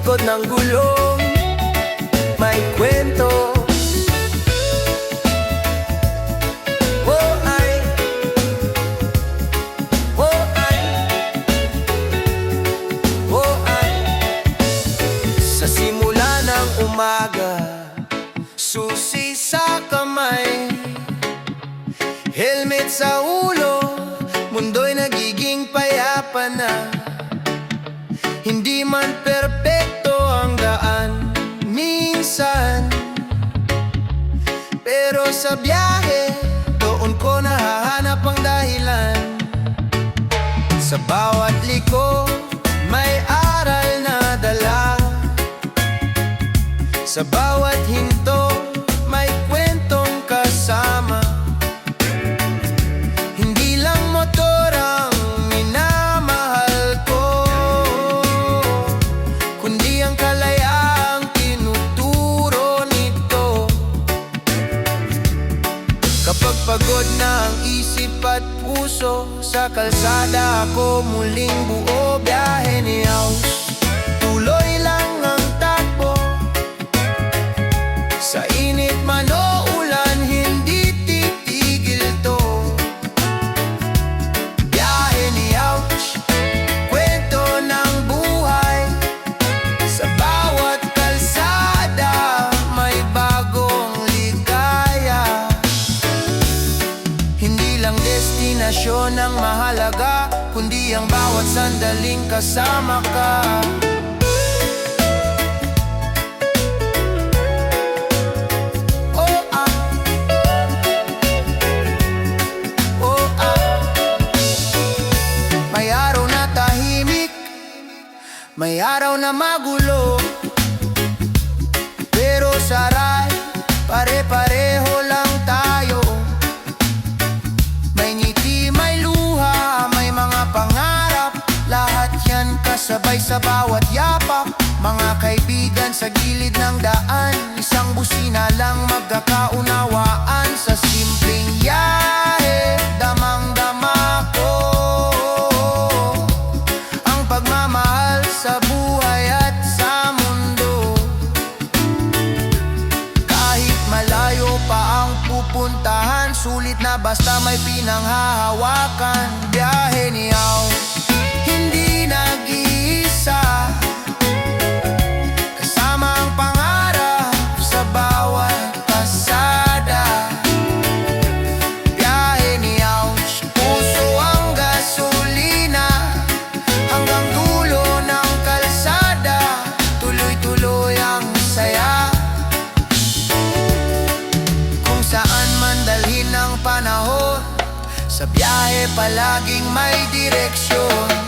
likod ng gulong may kwento. Oh ay, oh ay, oh ay. Sa simula ng umaga, susi sa kamay, helmet sa ulo, mundo'y nagiging payapa na. Hindi man perpekto ang daan minsan, pero sa biyahe, doon ko nahahanap ang dahilan. Sa bawat liko, may aral na dala. Sa bawat hinto, may kwentong kasama. Hindi lang motor ang minamahal ko, kundi ang kalayaang tinuturo nito. Kapag pagod na ang isip at puso, sa kalsada ako muling buo. Biyahe ni House, tuloy lang ang takbo. Sa init man o ulan, hindi titigil to. Biyahe ni Ouch, kwento ng buhay. Sa bawat kalsada, may bagong ligaya. Hindi lang destinasyon ang mahalaga, kundi ang bawat sandaling kasama ka. May araw na magulo, pero sa ride, pare-pareho lang tayo. May ngiti, may luha, may mga pangarap, lahat yan kasabay sa bawat yapak. Mga kaibigan sa gilid ng daan, isang busina lang magkakaunawaan. Sa simpleng yahe, damang-dama ko ang pagmamahal sa buhay at sa mundo. Kahit malayo pa ang pupuntahan, sulit na basta may pinanghahawakan. Biyahe ni House, hindi nag-iisa, kasama ang pangarap sa bawat pasada. Biyahe ni House, puso ang gasolina, hanggang dulo ng kalsada, tuloy-tuloy ang saya. Kung saan man dalhin ang panahon, sa biyahe palaging may direksyon.